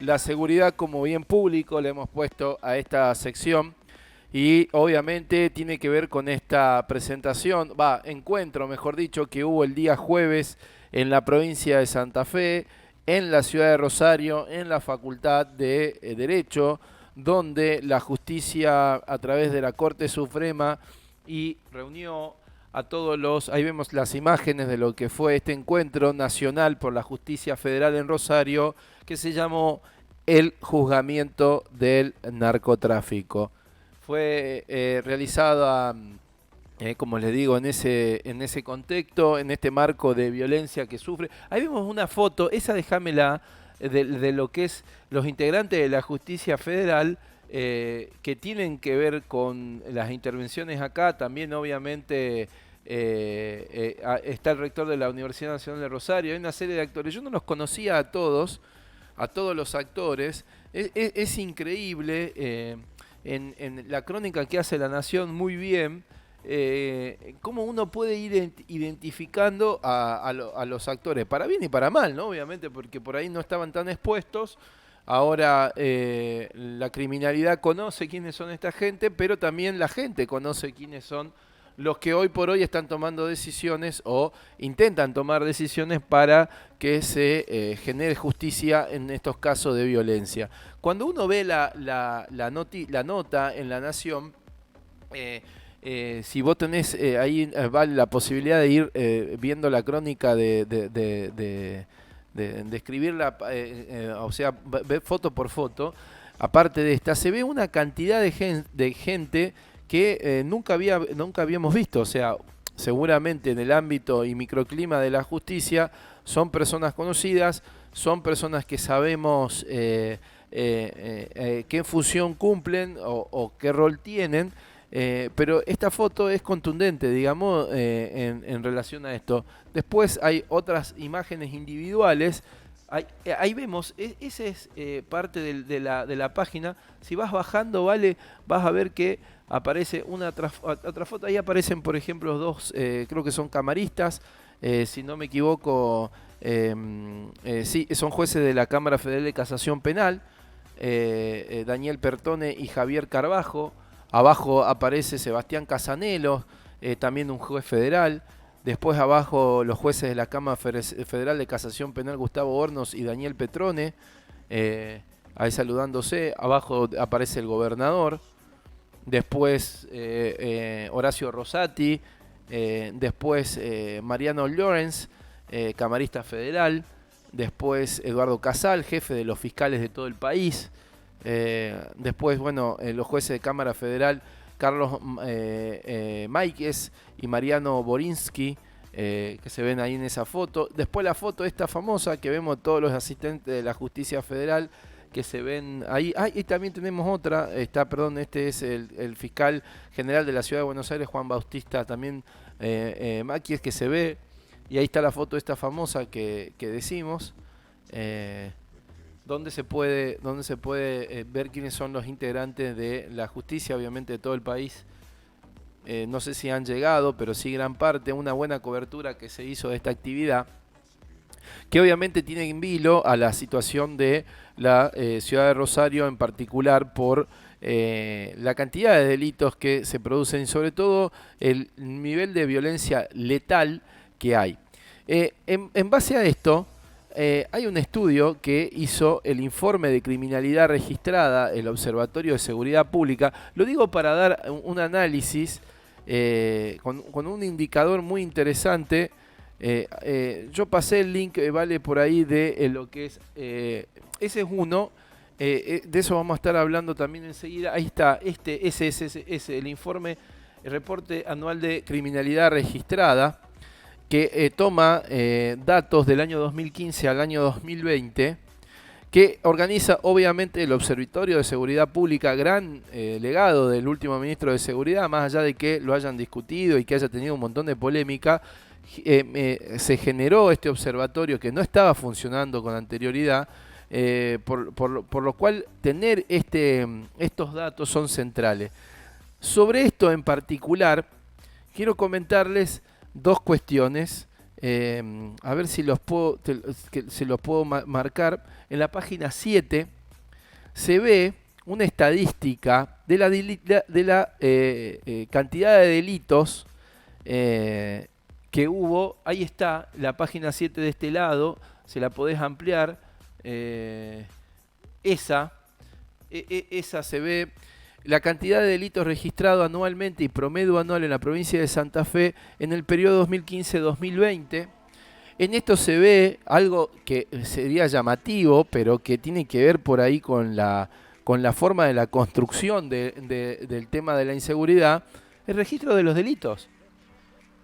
La seguridad como bien público le hemos puesto a esta sección y obviamente tiene que ver con esta presentación, encuentro, mejor dicho, que hubo el día jueves en la provincia de Santa Fe, en la ciudad de Rosario, en la Facultad de Derecho, donde la justicia a través de la Corte Suprema y reunió a todos ahí vemos las imágenes de lo que fue este encuentro nacional por la justicia federal en Rosario, que se llamó el juzgamiento del narcotráfico. Fue realizada, como les digo, en ese contexto, en este marco de violencia que sufre. Ahí vemos una foto, esa déjamela, de lo que es los integrantes de la justicia federal, que tienen que ver con las intervenciones acá. También obviamente está el rector de la Universidad Nacional de Rosario. Hay una serie de actores. Yo no los conocía a todos los actores. Es increíble, en la crónica que hace La Nación muy bien, cómo uno puede ir identificando a los actores, para bien y para mal, ¿no? Obviamente, porque por ahí no estaban tan expuestos. Ahora la criminalidad conoce quiénes son esta gente, pero también la gente conoce quiénes son los que hoy por hoy están tomando decisiones o intentan tomar decisiones para que se genere justicia en estos casos de violencia. Cuando uno ve la nota en La Nación, si vos tenés ahí vale la posibilidad de ir viendo la crónica de escribirla, o sea, ver foto por foto. Aparte de esta, se ve una cantidad de gente que nunca habíamos visto. O sea, seguramente en el ámbito y microclima de la justicia son personas conocidas, son personas que sabemos qué función cumplen o qué rol tienen. Pero esta foto es contundente, digamos, en relación a esto. Después hay otras imágenes individuales. Ahí vemos, esa es parte de la página. Si vas bajando, vale, vas a ver que aparece otra foto. Ahí aparecen, por ejemplo, dos, creo que son camaristas, si no me equivoco. Sí, son jueces de la Cámara Federal de Casación Penal, Daniel Pertone y Javier Carbajo. Abajo aparece Sebastián Casanelo, también un juez federal. Después abajo los jueces de la Cámara Federal de Casación Penal, Gustavo Hornos y Daniel Petrone, ahí saludándose. Abajo aparece el gobernador. Después Horacio Rosati. Después Mariano Lorenz, camarista federal. Después Eduardo Casal, jefe de los fiscales de todo el país. Después, bueno, los jueces de Cámara Federal, Carlos Máiquez y Mariano Borinsky, que se ven ahí en esa foto. Después la foto esta famosa que vemos todos los asistentes de la Justicia Federal que se ven ahí. Y también tenemos otra, este es el fiscal general de la Ciudad de Buenos Aires, Juan Bautista, también Máiquez, que se ve. Y ahí está la foto esta famosa que decimos. Donde se puede ver quiénes son los integrantes de la justicia, obviamente de todo el país. No sé si han llegado, pero sí gran parte, una buena cobertura que se hizo de esta actividad, que obviamente tiene en vilo a la situación de la ciudad de Rosario en particular por la cantidad de delitos que se producen y sobre todo el nivel de violencia letal que hay. En base a esto, hay un estudio que hizo el informe de criminalidad registrada, el Observatorio de Seguridad Pública. Lo digo para dar un análisis con un indicador muy interesante. Yo pasé el link, vale por ahí, de lo que es. Ese es uno. De eso vamos a estar hablando también enseguida. Ahí está, ese, el informe, el reporte anual de criminalidad registrada, que toma datos del año 2015 al año 2020, que organiza obviamente el Observatorio de Seguridad Pública, gran legado del último ministro de Seguridad, más allá de que lo hayan discutido y que haya tenido un montón de polémica. Se generó este observatorio que no estaba funcionando con anterioridad, por lo cual tener estos datos son centrales. Sobre esto en particular, quiero comentarles dos cuestiones A ver si se los puedo marcar. En la página 7 se ve una estadística de la cantidad de delitos que hubo. Ahí está la página 7 de este lado, se la podés ampliar. Esa se ve la cantidad de delitos registrados anualmente y promedio anual en la provincia de Santa Fe en el periodo 2015-2020. En esto se ve algo que sería llamativo, pero que tiene que ver por ahí con la forma de la construcción del tema de la inseguridad, el registro de los delitos.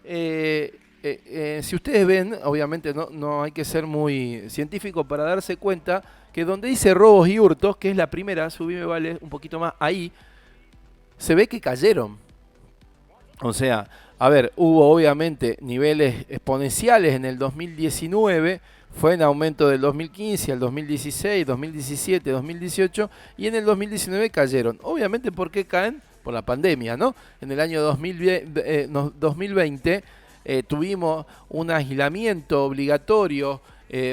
Si ustedes ven, obviamente no hay que ser muy científico para darse cuenta que donde dice robos y hurtos, que es la primera, subime vale un poquito más, ahí se ve que cayeron. O sea, a ver, hubo obviamente niveles exponenciales en el 2019, fue en aumento del 2015 al 2016, 2017, 2018 y en el 2019 cayeron. Obviamente, ¿por qué caen? Por la pandemia, ¿no? En el año 2020 tuvimos un aislamiento obligatorio,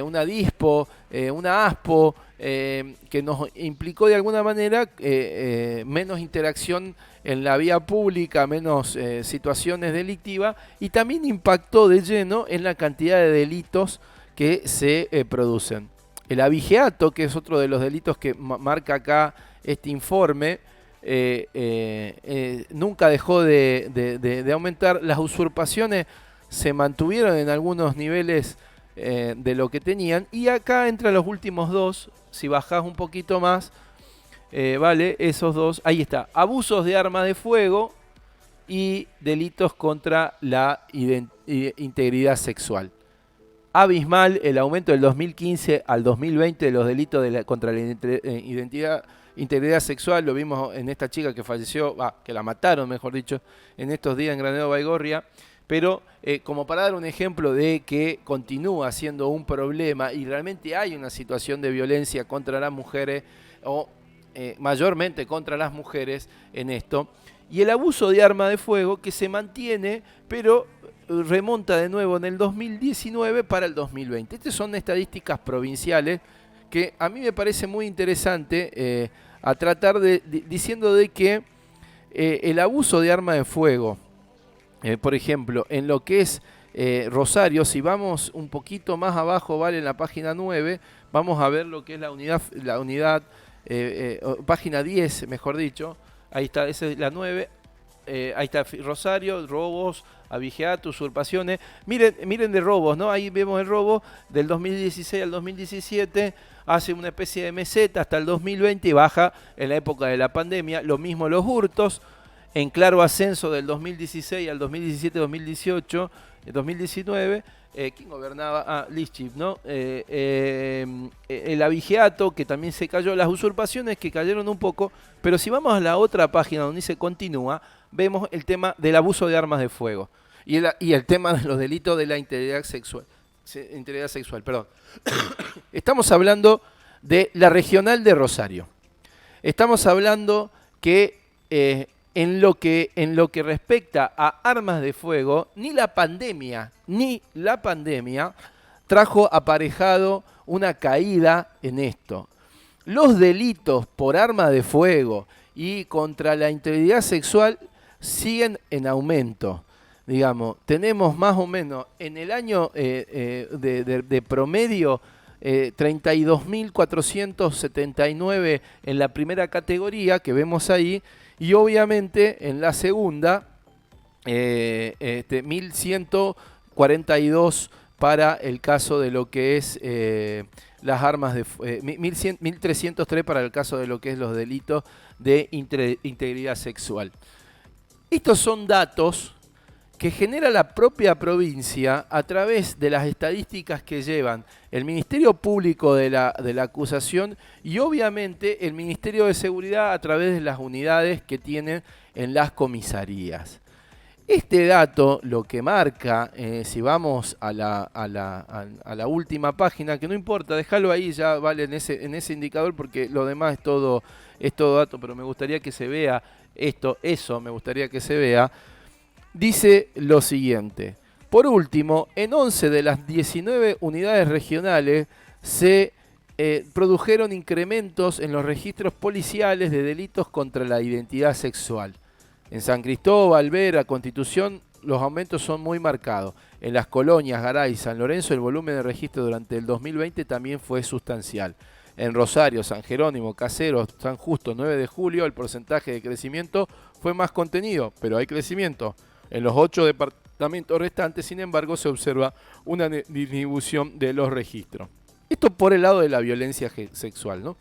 una DISPO, una ASPO, que nos implicó de alguna manera menos interacción en la vía pública, menos situaciones delictivas, y también impactó de lleno en la cantidad de delitos que se producen. El abigeato, que es otro de los delitos que marca acá este informe, nunca dejó de aumentar. Las usurpaciones se mantuvieron en algunos niveles de lo que tenían, y acá entre los últimos dos, si bajás un poquito más, vale, esos dos, ahí está, abusos de arma de fuego y delitos contra la integridad sexual. Abismal el aumento del 2015 al 2020 de los delitos contra la integridad sexual. Lo vimos en esta chica que falleció, que la mataron, mejor dicho, en estos días en Granero Baigorria. Pero como para dar un ejemplo de que continúa siendo un problema y realmente hay una situación de violencia contra las mujeres, o mayormente contra las mujeres en esto. Y el abuso de arma de fuego, que se mantiene, pero remonta de nuevo en el 2019 para el 2020. Estas son estadísticas provinciales que a mí me parece muy interesante a tratar diciendo de que el abuso de arma de fuego, por ejemplo, en lo que es Rosario, si vamos un poquito más abajo, vale, en la página 9, vamos a ver lo que es la unidad página 10, mejor dicho. Ahí está, esa es la 9. Ahí está Rosario, robos, abigeato, usurpaciones. Miren de robos, ¿no? Ahí vemos el robo del 2016 al 2017, hace una especie de meseta hasta el 2020 y baja en la época de la pandemia. Lo mismo los hurtos, en claro ascenso del 2016 al 2017, 2018, 2019. ¿Quién gobernaba? Lischip, ¿no? El abigeato, que también se cayó, las usurpaciones que cayeron un poco, pero si vamos a la otra página donde dice continúa, vemos el tema del abuso de armas de fuego y el tema de los delitos de la integridad sexual. Perdón. Estamos hablando de la regional de Rosario. Estamos hablando que en lo que respecta a armas de fuego, ni la pandemia trajo aparejado una caída en esto. Los delitos por arma de fuego y contra la integridad sexual siguen en aumento. Digamos, tenemos más o menos en el año de promedio 32.479 en la primera categoría que vemos ahí, y obviamente en la segunda 1.142 para el caso de lo que es las armas de 1.303 para el caso de lo que es los delitos de integridad sexual. Estos son datos que genera la propia provincia a través de las estadísticas que llevan el Ministerio Público de la acusación y obviamente el Ministerio de Seguridad a través de las unidades que tienen en las comisarías. Este dato lo que marca, si vamos a la última página, que no importa, déjalo ahí, ya vale en ese indicador porque lo demás es todo dato, pero me gustaría que se vea me gustaría que se vea. Dice lo siguiente: Por último, en 11 de las 19 unidades regionales se produjeron incrementos en los registros policiales de delitos contra la identidad sexual. En San Cristóbal, Vera, Constitución, los aumentos son muy marcados. En las colonias Garay y San Lorenzo, el volumen de registro durante el 2020 también fue sustancial. En Rosario, San Jerónimo, Caseros, San Justo, 9 de julio, el porcentaje de crecimiento fue más contenido, pero hay crecimiento. En los 8 departamentos restantes, sin embargo, se observa una disminución de los registros. Esto por el lado de la violencia sexual, ¿no?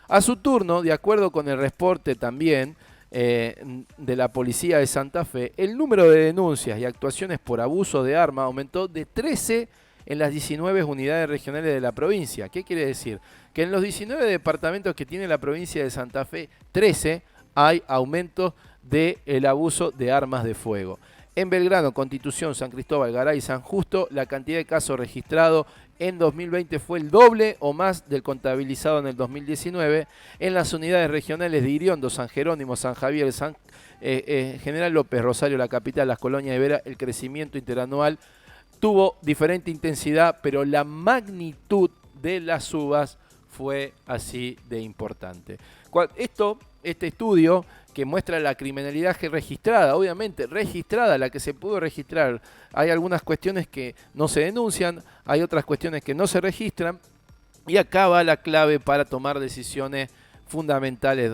A su turno, de acuerdo con el reporte también de la Policía de Santa Fe, el número de denuncias y actuaciones por abuso de arma aumentó de 13 en las 19 unidades regionales de la provincia. ¿Qué quiere decir? Que en los 19 departamentos que tiene la provincia de Santa Fe, 13 hay aumentos del abuso de armas de fuego. En Belgrano, Constitución, San Cristóbal, Garay y San Justo, la cantidad de casos registrados en 2020 fue el doble o más del contabilizado en el 2019. En las unidades regionales de Iriondo, San Jerónimo, San Javier, General López, Rosario, la capital, las colonias de Vera, el crecimiento interanual tuvo diferente intensidad, pero la magnitud de las subas fue así de importante. Este estudio que muestra la criminalidad registrada, obviamente registrada, la que se pudo registrar. Hay algunas cuestiones que no se denuncian, hay otras cuestiones que no se registran, y acá va la clave para tomar decisiones fundamentales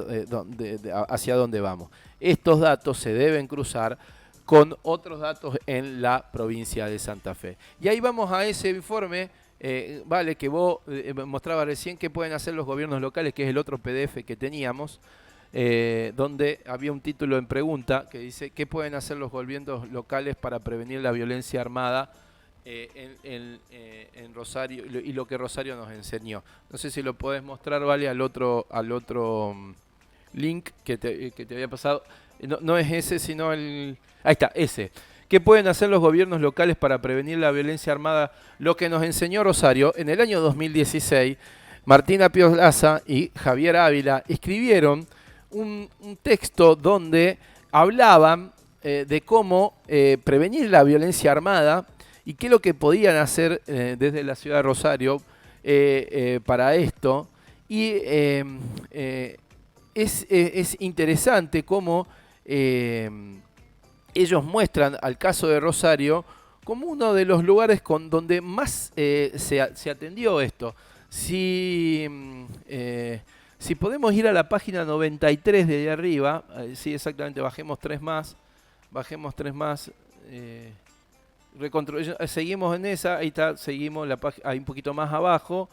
hacia dónde vamos. Estos datos se deben cruzar con otros datos en la provincia de Santa Fe. Y ahí vamos a ese informe, vale, que vos mostrabas recién, que pueden hacer los gobiernos locales, que es el otro PDF que teníamos, donde había un título en pregunta que dice ¿qué pueden hacer los gobiernos locales para prevenir la violencia armada en Rosario y lo que Rosario nos enseñó? No sé si lo podés mostrar, vale, al otro link que te había pasado. No es ese, sino el... Ahí está, ese. ¿Qué pueden hacer los gobiernos locales para prevenir la violencia armada? Lo que nos enseñó Rosario en el año 2016, Martina Piazza y Javier Ávila escribieron un texto donde hablaban de cómo prevenir la violencia armada y qué es lo que podían hacer desde la ciudad de Rosario para esto. Y es interesante cómo ellos muestran al caso de Rosario como uno de los lugares donde más se atendió esto. Si podemos ir a la página 93 de ahí arriba, sí, exactamente, bajemos tres más, seguimos en esa, ahí está, seguimos la página, ahí un poquito más abajo,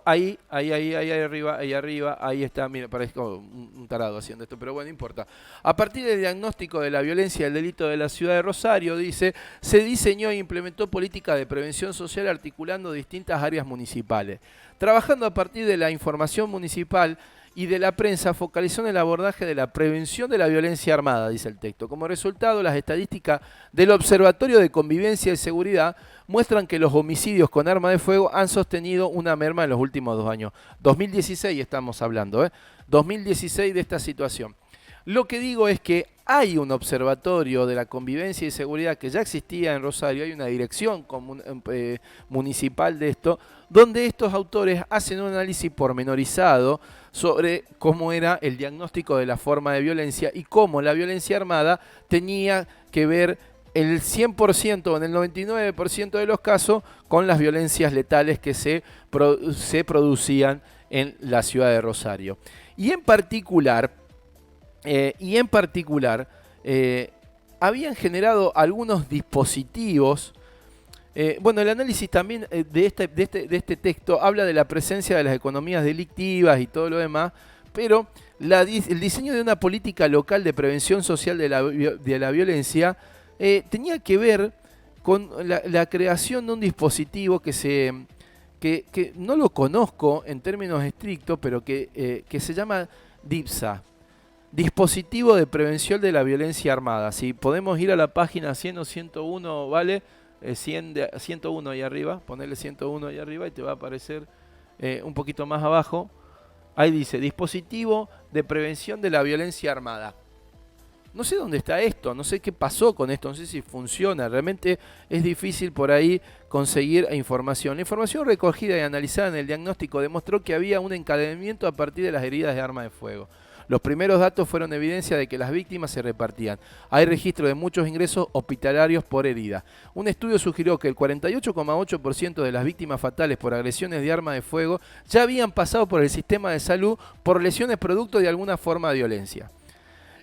ahí arriba, ahí está, mira, parezco un tarado haciendo esto, pero bueno, no importa. A partir del diagnóstico de la violencia y el delito de la ciudad de Rosario, dice, se diseñó e implementó políticas de prevención social articulando distintas áreas municipales. Trabajando a partir de la información municipal y de la prensa, focalizó en el abordaje de la prevención de la violencia armada, dice el texto. Como resultado, las estadísticas del Observatorio de Convivencia y Seguridad muestran que los homicidios con arma de fuego han sostenido una merma en los últimos 2 años. 2016 estamos hablando, 2016 de esta situación. Lo que digo es que hay un observatorio de la convivencia y seguridad que ya existía en Rosario, hay una dirección municipal de esto, donde estos autores hacen un análisis pormenorizado sobre cómo era el diagnóstico de la forma de violencia y cómo la violencia armada tenía que ver el 100% o en el 99% de los casos con las violencias letales que se producían en la ciudad de Rosario. Y en particular, habían generado algunos dispositivos. Bueno, el análisis también de este texto habla de la presencia de las economías delictivas y todo lo demás, pero el diseño de una política local de prevención social de la violencia tenía que ver con la creación de un dispositivo que no lo conozco en términos estrictos, pero que se llama DIPSA. Dispositivo de Prevención de la Violencia Armada. Si podemos ir a la página 100 o 101, ¿vale? 101 ahí arriba, ponerle 101 ahí arriba y te va a aparecer un poquito más abajo. Ahí dice, Dispositivo de Prevención de la Violencia Armada. no sé dónde está esto, no sé qué pasó con esto, no sé si funciona. Realmente es difícil por ahí conseguir información. La información recogida y analizada en el diagnóstico demostró que había un encadenamiento a partir de las heridas de arma de fuego. Los primeros datos fueron evidencia de que las víctimas se repartían. Hay registro de muchos ingresos hospitalarios por herida. Un estudio sugirió que el 48,8% de las víctimas fatales por agresiones de arma de fuego ya habían pasado por el sistema de salud por lesiones producto de alguna forma de violencia.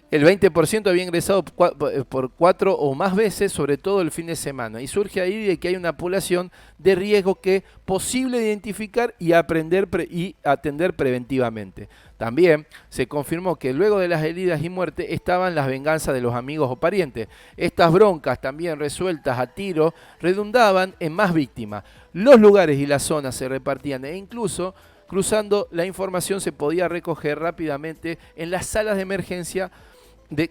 El 20% había ingresado por 4 o más veces, sobre todo el fin de semana. Y surge ahí de que hay una población de riesgo que es posible identificar y atender preventivamente. También se confirmó que luego de las heridas y muerte estaban las venganzas de los amigos o parientes. Estas broncas, también resueltas a tiro, redundaban en más víctimas. Los lugares y las zonas se repartían e incluso cruzando la información se podía recoger rápidamente en las salas de emergencia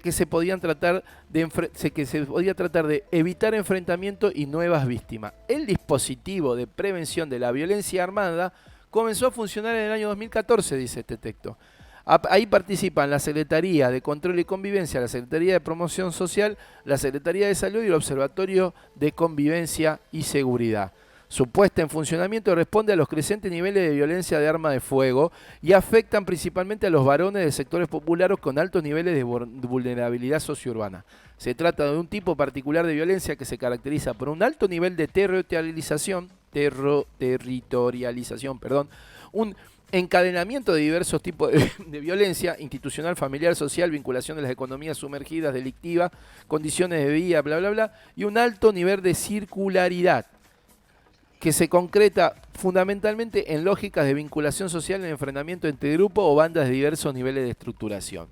que se podía tratar de evitar enfrentamientos y nuevas víctimas. El dispositivo de prevención de la violencia armada comenzó a funcionar en el año 2014, dice este texto. Ahí participan la Secretaría de Control y Convivencia, la Secretaría de Promoción Social, la Secretaría de Salud y el Observatorio de Convivencia y Seguridad. Su puesta en funcionamiento responde a los crecientes niveles de violencia de arma de fuego y afectan principalmente a los varones de sectores populares con altos niveles de vulnerabilidad sociourbana. Se trata de un tipo particular de violencia que se caracteriza por un alto nivel de territorialización, un encadenamiento de diversos tipos de violencia institucional, familiar, social, vinculación de las economías sumergidas, delictiva, condiciones de vida, bla, bla, bla, y un alto nivel de circularidad, que se concreta fundamentalmente en lógicas de vinculación social en enfrentamiento entre grupos o bandas de diversos niveles de estructuración.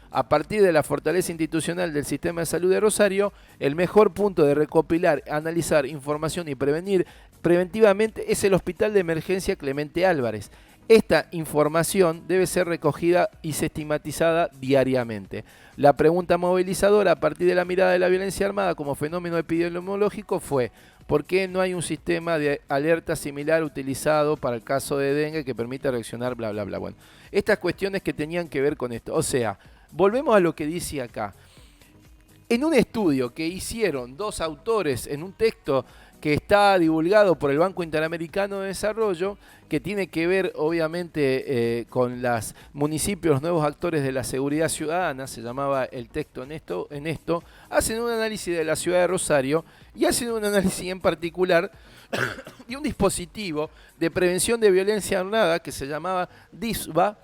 A partir de la fortaleza institucional del sistema de salud de Rosario, el mejor punto de recopilar, analizar información y prevenir preventivamente es el Hospital de Emergencia Clemente Álvarez. Esta información debe ser recogida y sistematizada diariamente. La pregunta movilizadora a partir de la mirada de la violencia armada como fenómeno epidemiológico fue: ¿por qué no hay un sistema de alerta similar utilizado para el caso de dengue que permita reaccionar, bla, bla, bla? Bueno, estas cuestiones que tenían que ver con esto. O sea, volvemos a lo que dice acá. En un estudio que hicieron dos autores en un texto que está divulgado por el Banco Interamericano de Desarrollo, que tiene que ver obviamente con los municipios, los nuevos actores de la seguridad ciudadana, se llamaba el texto en esto, hacen un análisis de la ciudad de Rosario y hacen un análisis en particular de un dispositivo de prevención de violencia armada que se llamaba DISVA,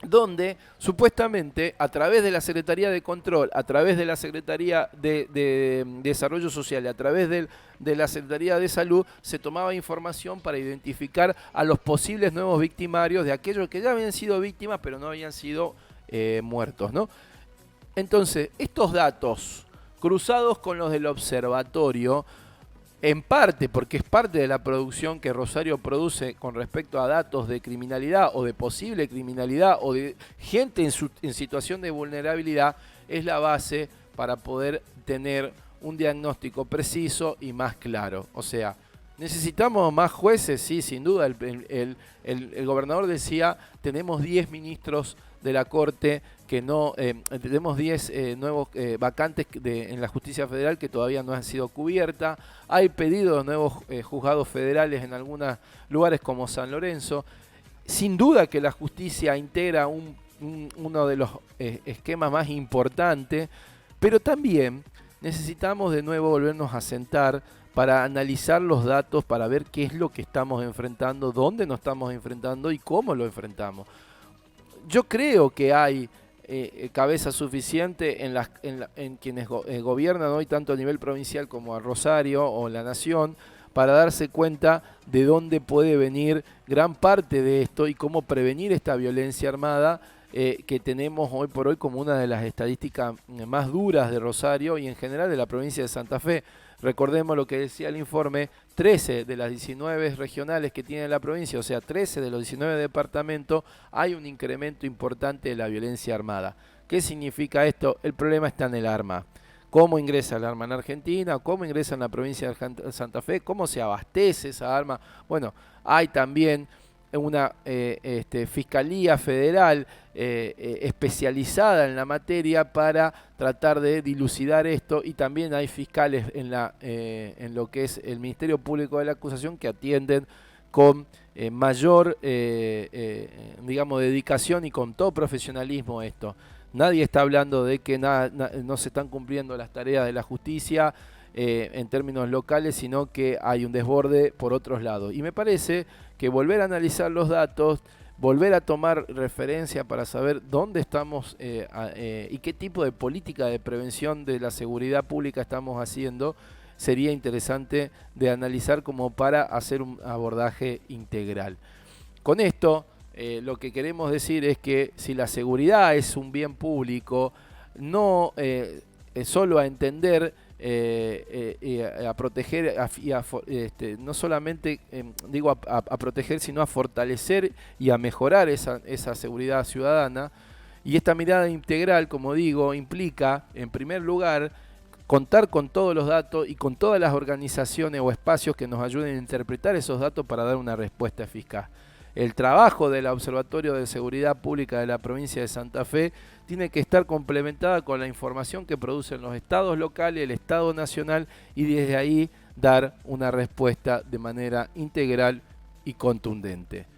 donde supuestamente a través de la Secretaría de Control, a través de la Secretaría de Desarrollo Social y a través de la Secretaría de Salud se tomaba información para identificar a los posibles nuevos victimarios de aquellos que ya habían sido víctimas pero no habían sido muertos, ¿no? Entonces, estos datos cruzados con los del observatorio, en parte porque es parte de la producción que Rosario produce con respecto a datos de criminalidad o de posible criminalidad o de gente en situación de vulnerabilidad, es la base para poder tener un diagnóstico preciso y más claro. O sea, ¿necesitamos más jueces? Sí, sin duda. El gobernador decía, tenemos 10 ministros de la Corte que no, tenemos 10 nuevos vacantes en la justicia federal que todavía no han sido cubiertas. Hay pedidos de nuevos juzgados federales en algunos lugares como San Lorenzo. Sin duda que la justicia integra uno de los esquemas más importantes, pero también necesitamos de nuevo volvernos a sentar para analizar los datos, para ver qué es lo que estamos enfrentando, dónde nos estamos enfrentando y cómo lo enfrentamos. Yo creo que hay cabeza suficiente en quienes gobiernan hoy, tanto a nivel provincial como a Rosario o la Nación, para darse cuenta de dónde puede venir gran parte de esto y cómo prevenir esta violencia armada que tenemos hoy por hoy como una de las estadísticas más duras de Rosario y en general de la provincia de Santa Fe. Recordemos lo que decía el informe, 13 de las 19 regionales que tiene la provincia, o sea, 13 de los 19 departamentos, hay un incremento importante de la violencia armada. ¿Qué significa esto? El problema está en el arma. ¿Cómo ingresa el arma en Argentina? ¿Cómo ingresa en la provincia de Santa Fe? ¿Cómo se abastece esa arma? Bueno, hay también una fiscalía federal especializada en la materia para tratar de dilucidar esto, y también hay fiscales en lo que es el Ministerio Público de la Acusación que atienden con mayor digamos, dedicación y con todo profesionalismo esto. Nadie está hablando de que no se están cumpliendo las tareas de la justicia en términos locales, sino que hay un desborde por otros lados. Y me parece que volver a analizar los datos, volver a tomar referencia para saber dónde estamos y qué tipo de política de prevención de la seguridad pública estamos haciendo, sería interesante de analizar como para hacer un abordaje integral. Con esto, lo que queremos decir es que si la seguridad es un bien público, no solo a entender a proteger no solamente digo a proteger, sino a fortalecer y a mejorar esa seguridad ciudadana. Y esta mirada integral, como digo, implica en primer lugar contar con todos los datos y con todas las organizaciones o espacios que nos ayuden a interpretar esos datos para dar una respuesta eficaz. El trabajo del Observatorio de Seguridad Pública de la provincia de Santa Fe tiene que estar complementada con la información que producen los estados locales, el Estado nacional, y desde ahí dar una respuesta de manera integral y contundente.